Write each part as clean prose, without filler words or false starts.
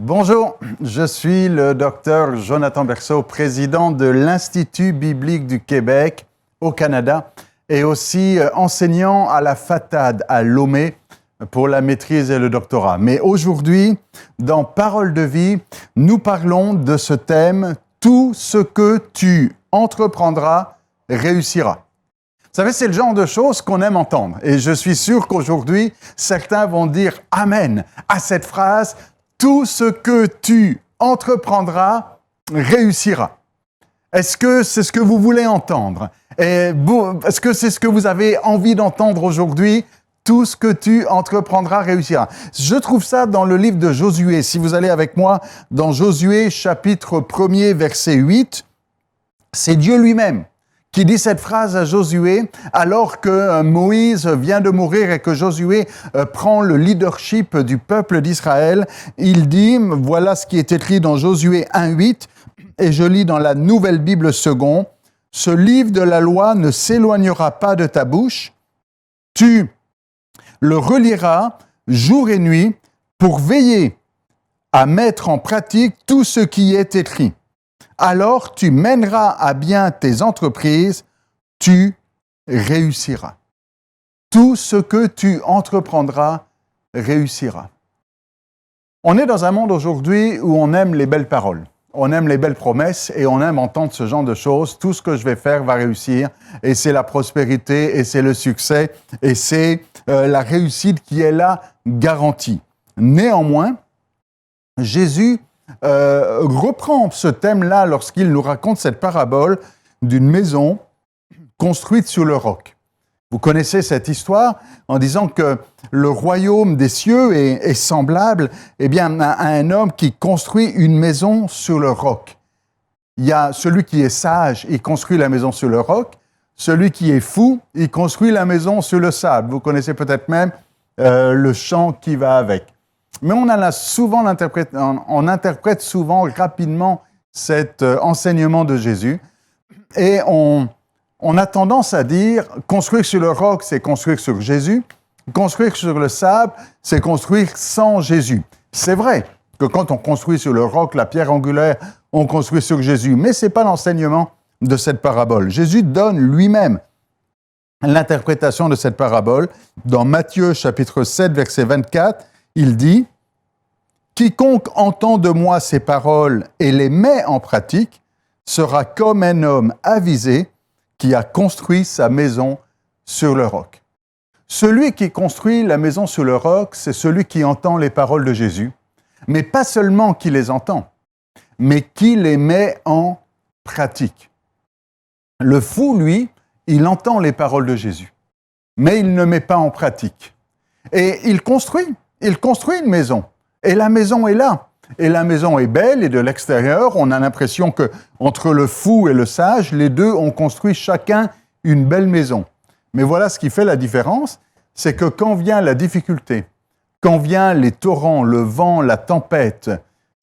Bonjour, je suis le docteur Jonathan Berceau, président de l'Institut biblique du Québec au Canada et aussi enseignant à la FATAD à Lomé pour la maîtrise et le doctorat. Mais aujourd'hui, dans Parole de vie, nous parlons de ce thème « Tout ce que tu entreprendras réussira ». Vous savez, c'est le genre de choses qu'on aime entendre. Et je suis sûr qu'aujourd'hui, certains vont dire « Amen » à cette phrase « Tout ce que tu entreprendras réussira ». Est-ce que c'est ce que vous voulez entendre? Est-ce que c'est ce que vous avez envie d'entendre aujourd'hui? Tout ce que tu entreprendras réussira. Je trouve ça dans le livre de Josué. Si vous allez avec moi dans Josué, chapitre 1er, verset 8, c'est Dieu lui-même qui dit cette phrase à Josué alors que Moïse vient de mourir et que Josué prend le leadership du peuple d'Israël. Il dit, voilà ce qui est écrit dans Josué 1:8, et je lis dans la Nouvelle Bible seconde, « Ce livre de la loi ne s'éloignera pas de ta bouche, tu le reliras jour et nuit pour veiller à mettre en pratique tout ce qui est écrit. Alors tu mèneras à bien tes entreprises, tu réussiras. Tout ce que tu entreprendras réussira. » On est dans un monde aujourd'hui où on aime les belles paroles, on aime les belles promesses et on aime entendre ce genre de choses. Tout ce que je vais faire va réussir et c'est la prospérité et c'est le succès et c'est la réussite qui est là garantie. Néanmoins, Jésus reprend ce thème-là lorsqu'il nous raconte cette parabole d'une maison construite sur le roc. Vous connaissez cette histoire en disant que le royaume des cieux est semblable à un homme qui construit une maison sur le roc. Il y a celui qui est sage, il construit la maison sur le roc. Celui qui est fou, il construit la maison sur le sable. Vous connaissez peut-être même le chant qui va avec. Mais on interprète souvent rapidement cet enseignement de Jésus et on a tendance à dire construire sur le roc, c'est construire sur Jésus. Construire sur le sable, c'est construire sans Jésus. C'est vrai que quand on construit sur le roc, la pierre angulaire, on construit sur Jésus. Mais ce n'est pas l'enseignement de cette parabole. Jésus donne lui-même l'interprétation de cette parabole. Dans Matthieu chapitre 7, verset 24, il dit « Quiconque entend de moi ces paroles et les met en pratique sera comme un homme avisé qui a construit sa maison sur le roc. » Celui qui construit la maison sur le roc, c'est celui qui entend les paroles de Jésus, mais pas seulement qui les entend, mais qui les met en pratique. Le fou, lui, il entend les paroles de Jésus, mais il ne met pas en pratique. Et il construit une maison, et la maison est là. Et la maison est belle, et de l'extérieur, on a l'impression que entre le fou et le sage, les deux ont construit chacun une belle maison. Mais voilà ce qui fait la différence, c'est que quand vient la difficulté, quand vient les torrents, le vent, la tempête,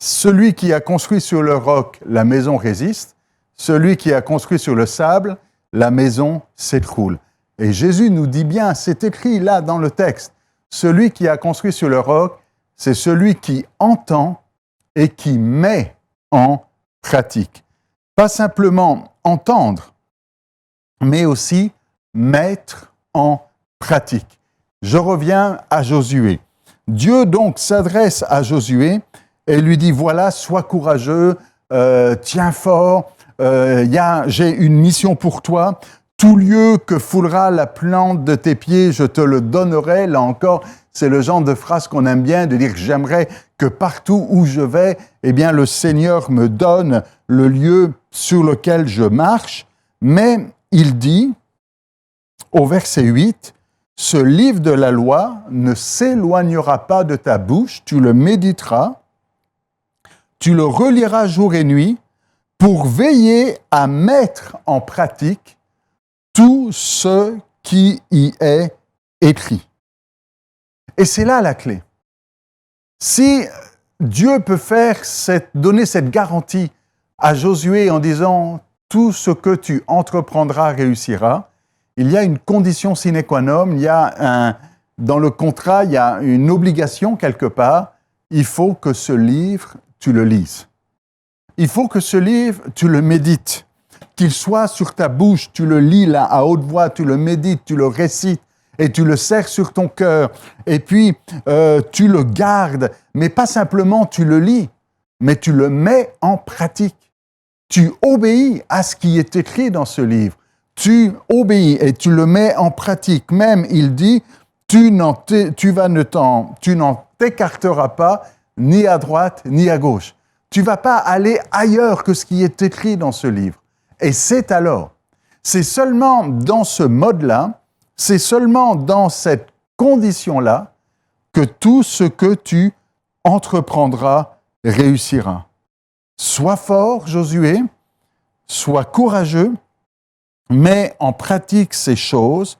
celui qui a construit sur le roc, la maison résiste, celui qui a construit sur le sable, la maison s'écroule. Et Jésus nous dit bien, c'est écrit là dans le texte, celui qui a construit sur le roc, c'est celui qui entend et qui met en pratique. Pas simplement entendre, mais aussi mettre en pratique. Je reviens à Josué. Dieu donc s'adresse à Josué et lui dit, voilà, sois courageux, tiens fort, j'ai une mission pour toi. Tout lieu que foulera la plante de tes pieds, je te le donnerai. Là encore, c'est le genre de phrase qu'on aime bien, de dire que j'aimerais que partout où je vais, le Seigneur me donne le lieu sur lequel je marche. Mais il dit, au verset 8, « Ce livre de la loi ne s'éloignera pas de ta bouche, tu le méditeras, tu le reliras jour et nuit, pour veiller à mettre en pratique tout ce qui y est écrit. » Et c'est là la clé. Si Dieu peut donner cette garantie à Josué en disant « Tout ce que tu entreprendras réussira », il y a une condition sine qua non, dans le contrat, il y a une obligation quelque part, il faut que ce livre, tu le lises. Il faut que ce livre, tu le médites. Qu'il soit sur ta bouche, tu le lis là à haute voix, tu le médites, tu le récites et tu le serres sur ton cœur. Et puis, tu le gardes, mais pas simplement tu le lis, mais tu le mets en pratique. Tu obéis à ce qui est écrit dans ce livre. Tu obéis et tu le mets en pratique. Même, il dit, tu n'en t'écarteras pas ni à droite ni à gauche. Tu ne vas pas aller ailleurs que ce qui est écrit dans ce livre. Et c'est seulement dans ce mode-là, c'est seulement dans cette condition-là que tout ce que tu entreprendras réussira. Sois fort, Josué, sois courageux, mets en pratique ces choses,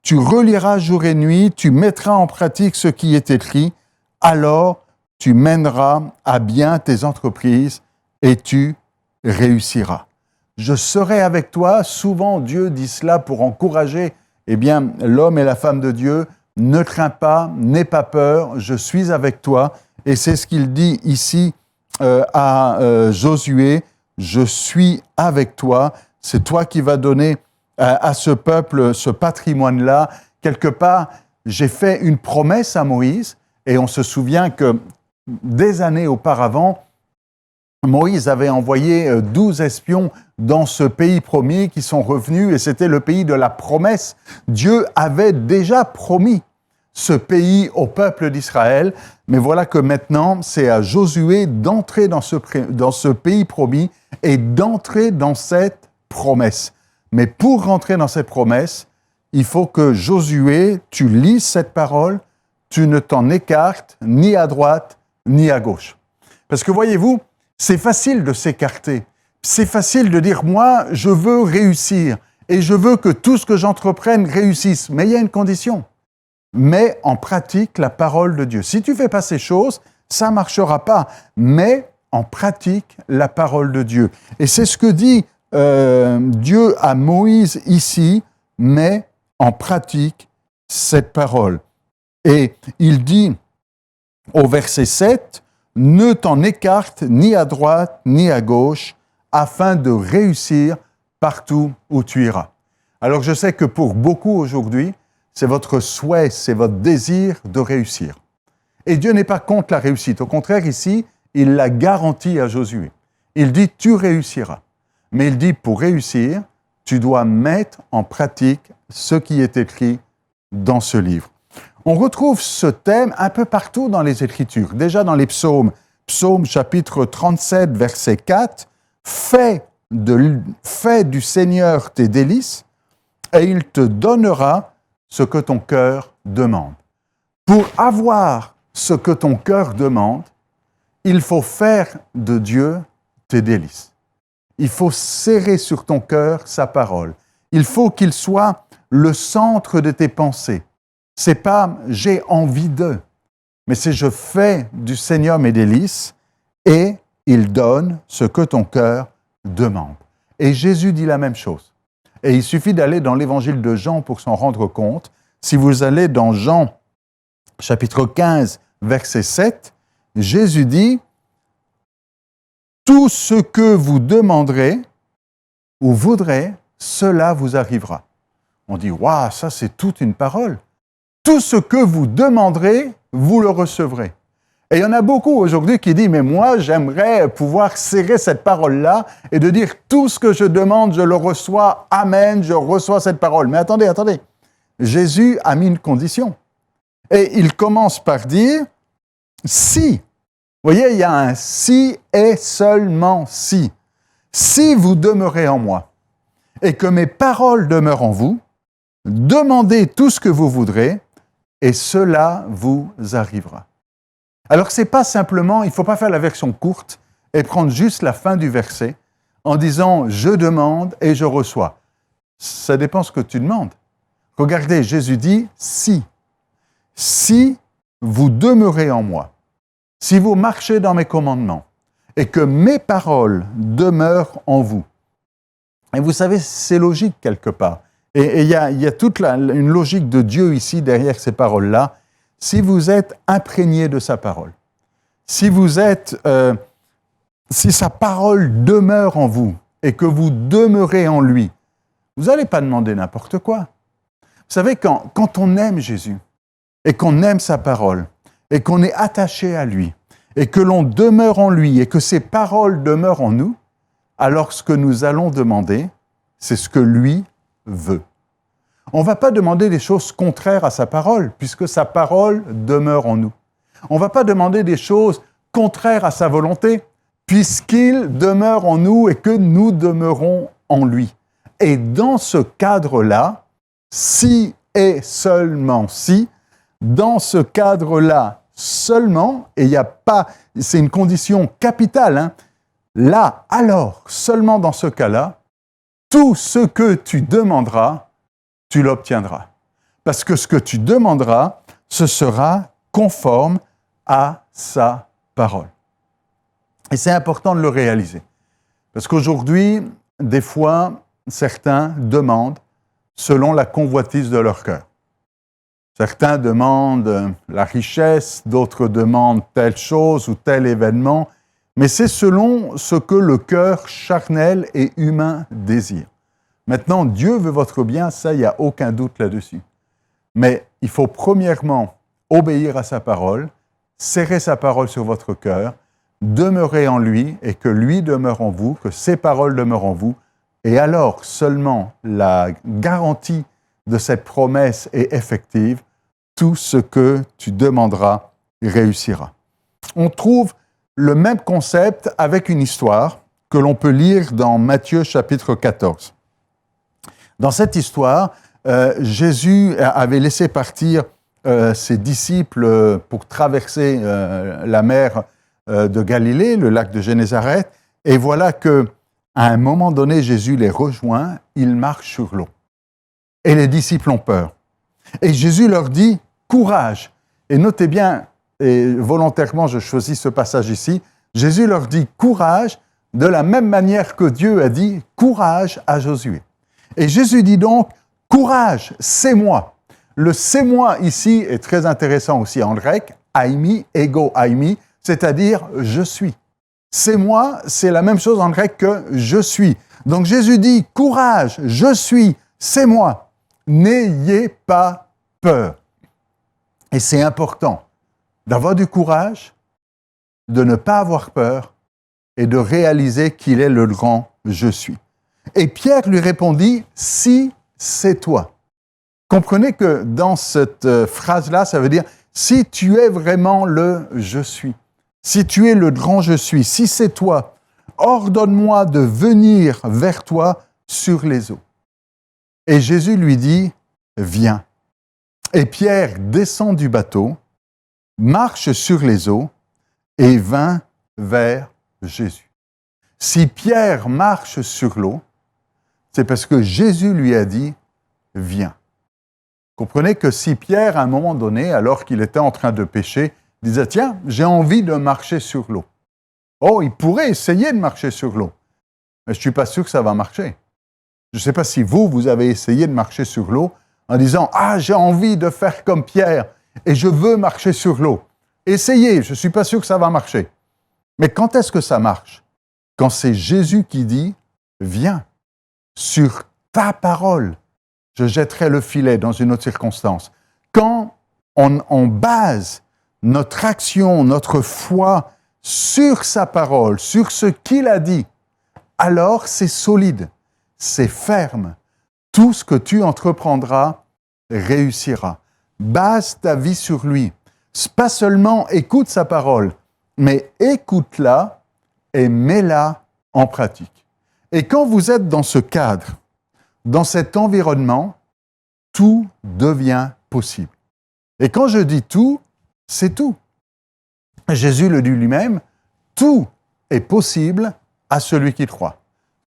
tu reliras jour et nuit, tu mettras en pratique ce qui est écrit, alors tu mèneras à bien tes entreprises et tu réussiras. Je serai avec toi. Souvent, Dieu dit cela pour encourager l'homme et la femme de Dieu. Ne crains pas, n'aie pas peur, je suis avec toi. Et c'est ce qu'il dit ici à Josué. Je suis avec toi. C'est toi qui vas donner à ce peuple ce patrimoine-là. Quelque part, j'ai fait une promesse à Moïse et on se souvient que des années auparavant, Moïse avait envoyé 12 espions dans ce pays promis qui sont revenus et c'était le pays de la promesse. Dieu avait déjà promis ce pays au peuple d'Israël, mais voilà que maintenant, c'est à Josué d'entrer dans ce pays promis et d'entrer dans cette promesse. Mais pour rentrer dans cette promesse, il faut que Josué, tu lises cette parole, tu ne t'en écartes ni à droite ni à gauche. Parce que voyez-vous, c'est facile de s'écarter. C'est facile de dire, moi, je veux réussir et je veux que tout ce que j'entreprenne réussisse. Mais il y a une condition. Mets en pratique la parole de Dieu. Si tu ne fais pas ces choses, ça ne marchera pas. Mets en pratique la parole de Dieu. Et c'est ce que dit Dieu à Moïse ici, mets en pratique cette parole. Et il dit au verset 7, « Ne t'en écarte ni à droite ni à gauche, afin de réussir partout où tu iras. » Alors je sais que pour beaucoup aujourd'hui, c'est votre souhait, c'est votre désir de réussir. Et Dieu n'est pas contre la réussite. Au contraire, ici, il la garantit à Josué. Il dit, tu réussiras. Mais il dit, pour réussir, tu dois mettre en pratique ce qui est écrit dans ce livre. On retrouve ce thème un peu partout dans les Écritures. Déjà dans les psaumes. Psaume chapitre 37, verset 4. « Fais du Seigneur tes délices, et il te donnera ce que ton cœur demande. » Pour avoir ce que ton cœur demande, il faut faire de Dieu tes délices. Il faut serrer sur ton cœur sa parole. Il faut qu'il soit le centre de tes pensées. C'est pas « j'ai envie de », mais c'est « je fais du Seigneur mes délices et il donne ce que ton cœur demande. » Et Jésus dit la même chose. Et il suffit d'aller dans l'évangile de Jean pour s'en rendre compte. Si vous allez dans Jean chapitre 15, verset 7, Jésus dit « Tout ce que vous demanderez ou voudrez, cela vous arrivera. » On dit « Waouh, ça c'est toute une parole. Tout ce que vous demanderez, vous le recevrez. » Et il y en a beaucoup aujourd'hui qui disent « Mais moi, j'aimerais pouvoir serrer cette parole-là et de dire tout ce que je demande, je le reçois. Amen, je reçois cette parole. » Mais attendez. Jésus a mis une condition. Et il commence par dire « Si ». Vous voyez, il y a un « si » et seulement « si ». Si vous demeurez en moi et que mes paroles demeurent en vous, demandez tout ce que vous voudrez et cela vous arrivera. Alors, ce n'est pas simplement, il ne faut pas faire la version courte et prendre juste la fin du verset en disant « je demande et je reçois ». Ça dépend ce que tu demandes. Regardez, Jésus dit « si ». Si vous demeurez en moi, si vous marchez dans mes commandements et que mes paroles demeurent en vous. Et vous savez, c'est logique quelque part. Et il y a toute une logique de Dieu ici derrière ces paroles-là. Si vous êtes imprégné de sa parole, si si sa parole demeure en vous et que vous demeurez en lui, vous n'allez pas demander n'importe quoi. Vous savez, quand on aime Jésus et qu'on aime sa parole et qu'on est attaché à lui et que l'on demeure en lui et que ses paroles demeurent en nous, alors ce que nous allons demander, c'est ce que lui veut. On ne va pas demander des choses contraires à sa parole, puisque sa parole demeure en nous. On ne va pas demander des choses contraires à sa volonté, puisqu'il demeure en nous et que nous demeurons en lui. Et dans ce cadre-là, si et seulement si, dans ce cadre-là seulement, et il n'y a pas, c'est une condition capitale, hein, là, alors, seulement dans ce cas-là, tout ce que tu demanderas, tu l'obtiendras. Parce que ce que tu demanderas, ce sera conforme à sa parole. Et c'est important de le réaliser. Parce qu'aujourd'hui, des fois, certains demandent selon la convoitise de leur cœur. Certains demandent la richesse, d'autres demandent telle chose ou tel événement, mais c'est selon ce que le cœur charnel et humain désire. Maintenant, Dieu veut votre bien, ça, il n'y a aucun doute là-dessus. Mais il faut premièrement obéir à sa parole, serrer sa parole sur votre cœur, demeurer en lui et que lui demeure en vous, que ses paroles demeurent en vous, et alors seulement la garantie de cette promesse est effective, tout ce que tu demanderas réussira. On trouve le même concept avec une histoire que l'on peut lire dans Matthieu chapitre 14. Dans cette histoire, Jésus avait laissé partir ses disciples pour traverser la mer de Galilée, le lac de Génézareth, et voilà que à un moment donné, Jésus les rejoint, il marche sur l'eau. Et les disciples ont peur. Et Jésus leur dit, courage. Et notez bien, et volontairement je choisis ce passage ici, Jésus leur dit courage de la même manière que Dieu a dit courage à Josué. Et Jésus dit donc, courage, c'est moi. Le c'est moi ici est très intéressant aussi en grec, aimi, ego aimi, c'est-à-dire je suis. C'est moi, c'est la même chose en grec que je suis. Donc Jésus dit, courage, je suis, c'est moi. N'ayez pas peur. Et c'est important d'avoir du courage, de ne pas avoir peur et de réaliser qu'il est le grand je suis. Et Pierre lui répondit, si c'est toi. Comprenez que dans cette phrase-là, ça veut dire, si tu es vraiment le je suis, si tu es le grand je suis, si c'est toi, ordonne-moi de venir vers toi sur les eaux. Et Jésus lui dit, viens. Et Pierre descend du bateau, marche sur les eaux et vint vers Jésus. Si Pierre marche sur l'eau, c'est parce que Jésus lui a dit, viens. Comprenez que si Pierre, à un moment donné, alors qu'il était en train de pêcher, disait, tiens, j'ai envie de marcher sur l'eau. Oh, il pourrait essayer de marcher sur l'eau, mais je ne suis pas sûr que ça va marcher. Je ne sais pas si vous avez essayé de marcher sur l'eau en disant, ah, j'ai envie de faire comme Pierre et je veux marcher sur l'eau. Essayez, je ne suis pas sûr que ça va marcher. Mais quand est-ce que ça marche? Quand c'est Jésus qui dit, viens, sur ta parole, je jetterai le filet dans une autre circonstance. Quand on base notre action, notre foi sur sa parole, sur ce qu'il a dit, alors c'est solide, c'est ferme. Tout ce que tu entreprendras réussira. Base ta vie sur lui. Pas seulement écoute sa parole, mais écoute-la et mets-la en pratique. Et quand vous êtes dans ce cadre, dans cet environnement, tout devient possible. Et quand je dis tout, c'est tout. Jésus le dit lui-même, tout est possible à celui qui croit.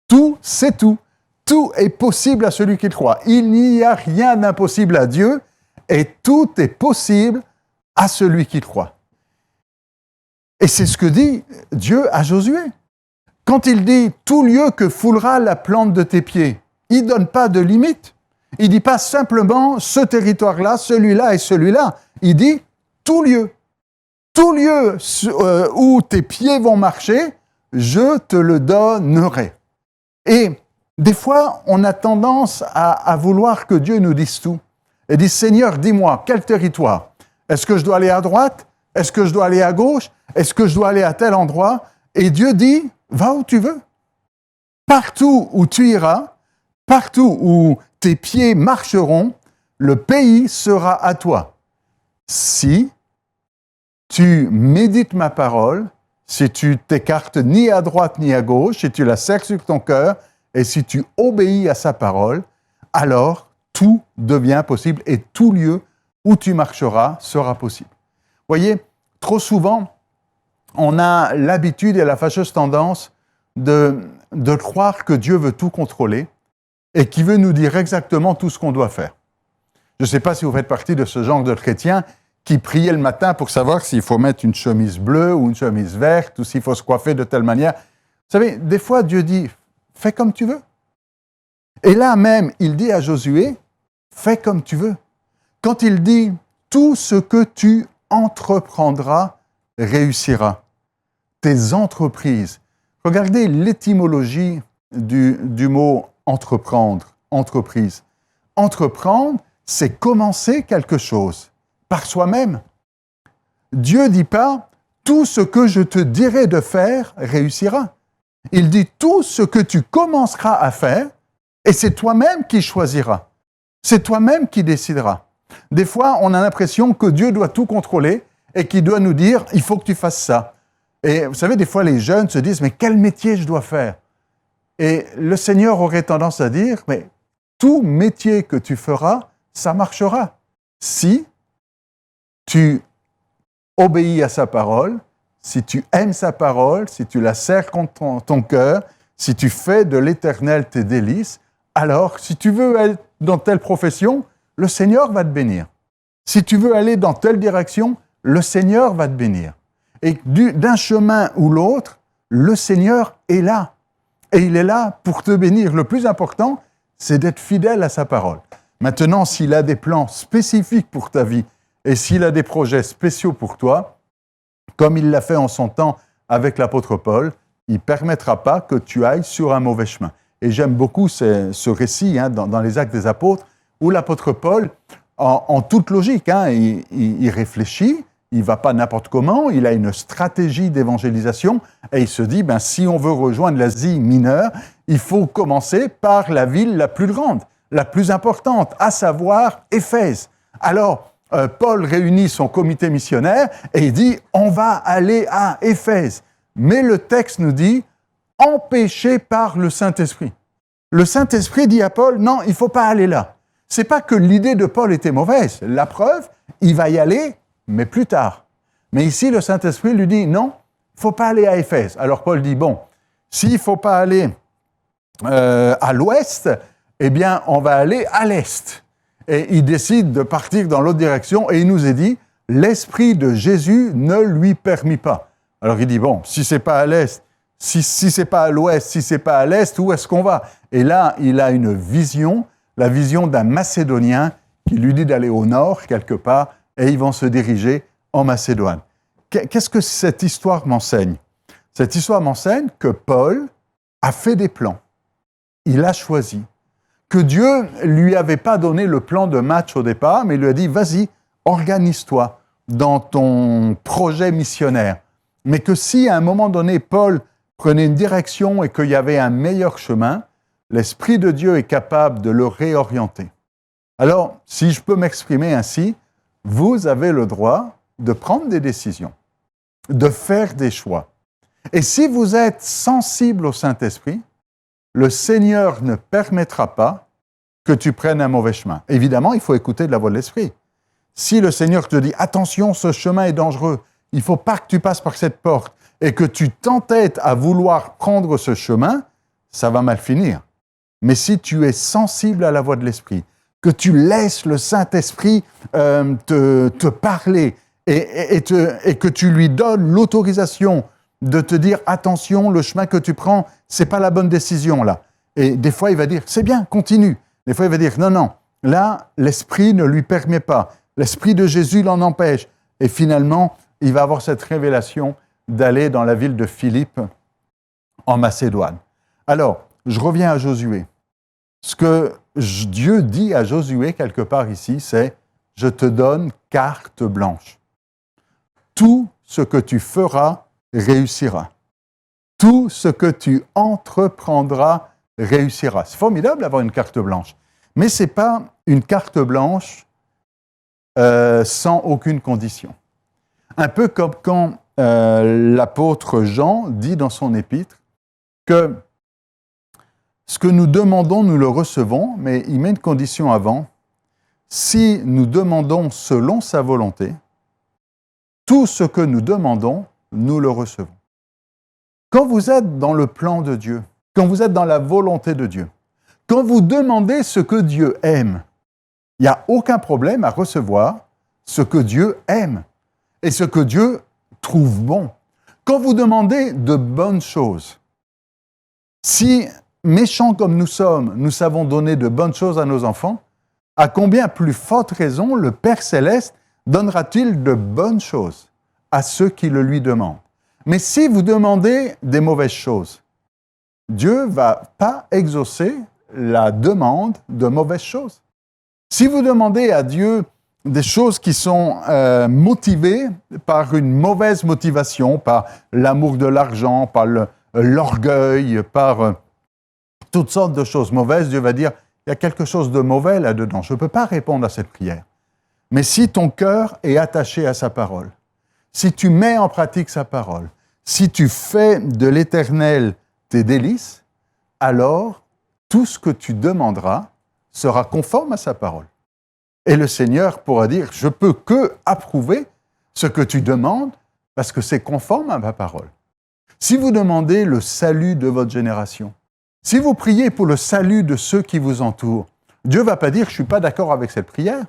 Tout, c'est tout. Tout est possible à celui qui croit. Il n'y a rien d'impossible à Dieu et tout est possible à celui qui croit. Et c'est ce que dit Dieu à Josué. Quand il dit « tout lieu que foulera la plante de tes pieds », il ne donne pas de limite. Il ne dit pas simplement ce territoire-là, celui-là et celui-là. Il dit « tout lieu ». tout lieu où tes pieds vont marcher, je te le donnerai. Et des fois, on a tendance à vouloir que Dieu nous dise tout. Et dit, Seigneur, dis-moi, quel territoire? Est-ce que je dois aller à droite? Est-ce que je dois aller à gauche? Est-ce que je dois aller à tel endroit? Et Dieu dit, va où tu veux. Partout où tu iras, partout où tes pieds marcheront, le pays sera à toi. Si tu médites ma parole, si tu t'écartes ni à droite ni à gauche, si tu la serres sur ton cœur, et si tu obéis à sa parole, alors tout devient possible et tout lieu où tu marcheras sera possible. Voyez, trop souvent, on a l'habitude et la fâcheuse tendance de croire que Dieu veut tout contrôler et qu'il veut nous dire exactement tout ce qu'on doit faire. Je ne sais pas si vous faites partie de ce genre de chrétiens qui priaient le matin pour savoir s'il faut mettre une chemise bleue ou une chemise verte ou s'il faut se coiffer de telle manière. Vous savez, des fois, Dieu dit, fais comme tu veux. Et là même, il dit à Josué, fais comme tu veux. Quand il dit, tout ce que tu entreprendras réussira. Tes entreprises. Regardez l'étymologie du mot entreprendre, entreprise. Entreprendre, c'est commencer quelque chose par soi-même. Dieu ne dit pas, tout ce que je te dirai de faire réussira. Il dit, tout ce que tu commenceras à faire, et c'est toi-même qui choisiras. C'est toi-même qui décideras. Des fois, on a l'impression que Dieu doit tout contrôler et qu'il doit nous dire, il faut que tu fasses ça. Et vous savez, des fois, les jeunes se disent, mais quel métier je dois faire? Et le Seigneur aurait tendance à dire, mais tout métier que tu feras, ça marchera. Si tu obéis à sa parole, si tu aimes sa parole, si tu la serres contre ton cœur, si tu fais de l'Éternel tes délices, alors, si tu veux être dans telle profession, le Seigneur va te bénir. Si tu veux aller dans telle direction, le Seigneur va te bénir. Et d'un chemin ou l'autre, le Seigneur est là. Et il est là pour te bénir. Le plus important, c'est d'être fidèle à sa parole. Maintenant, s'il a des plans spécifiques pour ta vie et s'il a des projets spéciaux pour toi, comme il l'a fait en son temps avec l'apôtre Paul, il ne permettra pas que tu ailles sur un mauvais chemin. Et j'aime beaucoup ce récit dans les Actes des Apôtres, où l'apôtre Paul, en toute logique, il réfléchit, il ne va pas n'importe comment, il a une stratégie d'évangélisation, et il se dit, si on veut rejoindre l'Asie mineure, il faut commencer par la ville la plus grande, la plus importante, à savoir Éphèse. Alors, Paul réunit son comité missionnaire et il dit, on va aller à Éphèse. Mais le texte nous dit, empêché par le Saint-Esprit. Le Saint-Esprit dit à Paul, non, il ne faut pas aller là. Ce n'est pas que l'idée de Paul était mauvaise. La preuve, il va y aller, mais plus tard. Mais ici, le Saint-Esprit lui dit, non, il ne faut pas aller à Éphèse. Alors Paul dit, bon, s'il ne faut pas aller à l'ouest, eh bien, on va aller à l'est. Et il décide de partir dans l'autre direction et il nous est dit, l'Esprit de Jésus ne lui permit pas. Alors il dit, bon, si ce n'est pas à l'est, si ce n'est pas à l'ouest, si ce n'est pas à l'est, où est-ce qu'on va? Et là, il a une vision, la vision d'un Macédonien qui lui dit d'aller au nord, quelque part, et ils vont se diriger en Macédoine. Qu'est-ce que cette histoire m'enseigne? Cette histoire m'enseigne que Paul a fait des plans. Il a choisi. Que Dieu ne lui avait pas donné le plan de match au départ, mais il lui a dit, vas-y, organise-toi dans ton projet missionnaire. Mais que si à un moment donné, Paul prenait une direction et qu'il y avait un meilleur chemin, l'Esprit de Dieu est capable de le réorienter. Alors, si je peux m'exprimer ainsi, vous avez le droit de prendre des décisions, de faire des choix. Et si vous êtes sensible au Saint-Esprit, le Seigneur ne permettra pas que tu prennes un mauvais chemin. Évidemment, il faut écouter de la voix de l'Esprit. Si le Seigneur te dit « Attention, ce chemin est dangereux, il ne faut pas que tu passes par cette porte » et que tu t'entêtes à vouloir prendre ce chemin, ça va mal finir. Mais si tu es sensible à la voix de l'Esprit, que tu laisses le Saint-Esprit te parler et que tu lui donnes l'autorisation de te dire « Attention, le chemin que tu prends, ce n'est pas la bonne décision là ». Et des fois, il va dire « C'est bien, continue ». Des fois, il va dire « Non, non, là, l'Esprit ne lui permet pas. L'Esprit de Jésus l'en empêche. » Et finalement, il va avoir cette révélation d'aller dans la ville de Philippe, en Macédoine. Alors, je reviens à Josué. Ce que Dieu dit à Josué, quelque part ici, c'est « Je te donne carte blanche. Tout ce que tu feras réussira. Tout ce que tu entreprendras réussira. » C'est formidable d'avoir une carte blanche. Mais ce n'est pas une carte blanche sans aucune condition. Un peu comme quand l'apôtre Jean dit dans son épître que ce que nous demandons, nous le recevons, mais il met une condition avant. Si nous demandons selon sa volonté, tout ce que nous demandons, nous le recevons. Quand vous êtes dans le plan de Dieu, quand vous êtes dans la volonté de Dieu, quand vous demandez ce que Dieu aime, il n'y a aucun problème à recevoir ce que Dieu aime et ce que Dieu trouve bon. Quand vous demandez de bonnes choses, si, méchants comme nous sommes, nous savons donner de bonnes choses à nos enfants, à combien plus forte raison le Père Céleste donnera-t-il de bonnes choses à ceux qui le lui demandent? Mais si vous demandez des mauvaises choses, Dieu ne va pas exaucer la demande de mauvaises choses. Si vous demandez à Dieu des choses qui sont motivées par une mauvaise motivation, par l'amour de l'argent, par l'orgueil, par toutes sortes de choses mauvaises, Dieu va dire, il y a quelque chose de mauvais là-dedans. Je ne peux pas répondre à cette prière. Mais si ton cœur est attaché à sa parole, si tu mets en pratique sa parole, si tu fais de l'Éternel tes délices, alors tout ce que tu demanderas sera conforme à sa parole. Et le Seigneur pourra dire, je ne peux que approuver ce que tu demandes parce que c'est conforme à ma parole. Si vous demandez le salut de votre génération, si vous priez pour le salut de ceux qui vous entourent, Dieu ne va pas dire, je ne suis pas d'accord avec cette prière.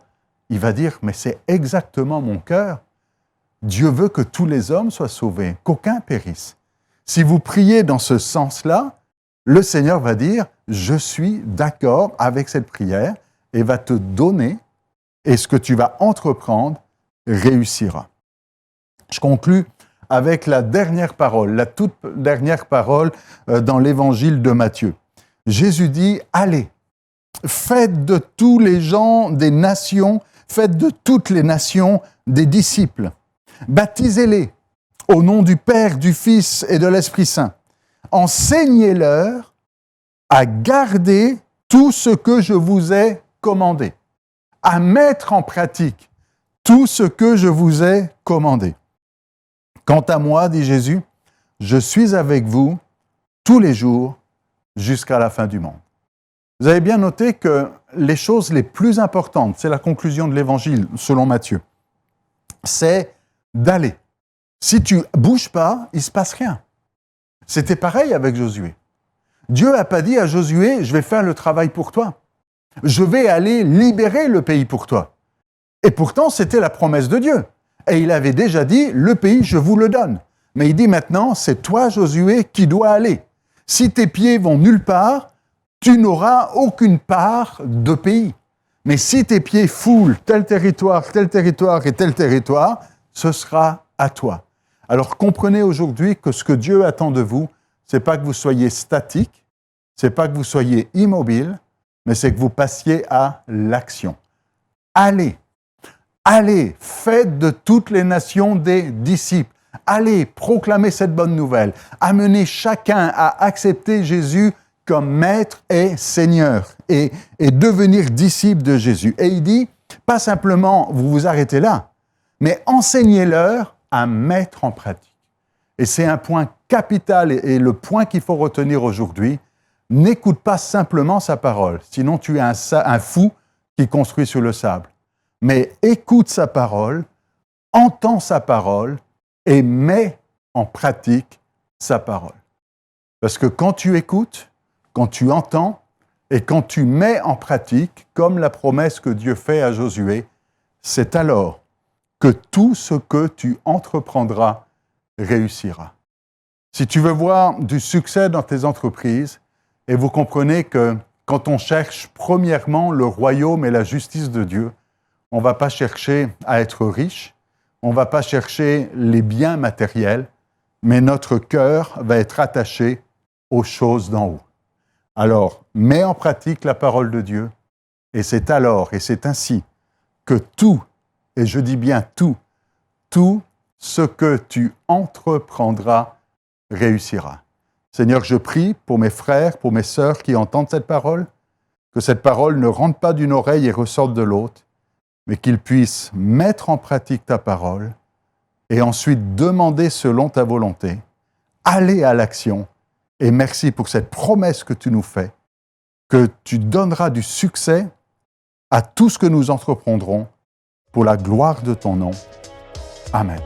Il va dire, mais c'est exactement mon cœur. Dieu veut que tous les hommes soient sauvés, qu'aucun périsse. Si vous priez dans ce sens-là, le Seigneur va dire, je suis d'accord avec cette prière et va te donner, et ce que tu vas entreprendre réussira. Je conclus avec la dernière parole, la toute dernière parole dans l'évangile de Matthieu. Jésus dit, allez, faites de tous les gens des nations, faites de toutes les nations des disciples. Baptisez-les au nom du Père, du Fils et de l'Esprit Saint. Enseignez-leur à garder tout ce que je vous ai commandé, à mettre en pratique tout ce que je vous ai commandé. Quant à moi, dit Jésus, je suis avec vous tous les jours jusqu'à la fin du monde. Vous avez bien noté que les choses les plus importantes, c'est la conclusion de l'Évangile selon Matthieu, c'est d'aller. Si tu ne bouges pas, il ne se passe rien. C'était pareil avec Josué. Dieu n'a pas dit à Josué, je vais faire le travail pour toi. Je vais aller libérer le pays pour toi. Et pourtant, c'était la promesse de Dieu. Et il avait déjà dit, le pays, je vous le donne. Mais il dit maintenant, c'est toi, Josué, qui dois aller. Si tes pieds vont nulle part, tu n'auras aucune part de pays. Mais si tes pieds foulent tel territoire et tel territoire, ce sera à toi. Alors comprenez aujourd'hui que ce que Dieu attend de vous, c'est pas que vous soyez statique, c'est pas que vous soyez immobile, mais c'est que vous passiez à l'action. Allez, allez, faites de toutes les nations des disciples. Allez, proclamez cette bonne nouvelle. Amenez chacun à accepter Jésus comme Maître et Seigneur et devenir disciple de Jésus. Et il dit, pas simplement vous vous arrêtez là, mais enseignez-leur à mettre en pratique. Et c'est un point capital et le point qu'il faut retenir aujourd'hui. N'écoute pas simplement sa parole, sinon tu es un fou qui construit sur le sable. Mais écoute sa parole, entends sa parole et mets en pratique sa parole. Parce que quand tu écoutes, quand tu entends et quand tu mets en pratique, comme la promesse que Dieu fait à Josué, c'est alors que tout ce que tu entreprendras réussira. Si tu veux voir du succès dans tes entreprises, et vous comprenez que quand on cherche premièrement le royaume et la justice de Dieu, on ne va pas chercher à être riche, on ne va pas chercher les biens matériels, mais notre cœur va être attaché aux choses d'en haut. Alors, mets en pratique la parole de Dieu, et c'est alors, et c'est ainsi, que tout, et je dis bien tout ce que tu entreprendras réussira. Seigneur, je prie pour mes frères, pour mes sœurs qui entendent cette parole, que cette parole ne rentre pas d'une oreille et ressorte de l'autre, mais qu'ils puissent mettre en pratique ta parole et ensuite demander selon ta volonté, aller à l'action. Et merci pour cette promesse que tu nous fais, que tu donneras du succès à tout ce que nous entreprendrons pour la gloire de ton nom. Amen.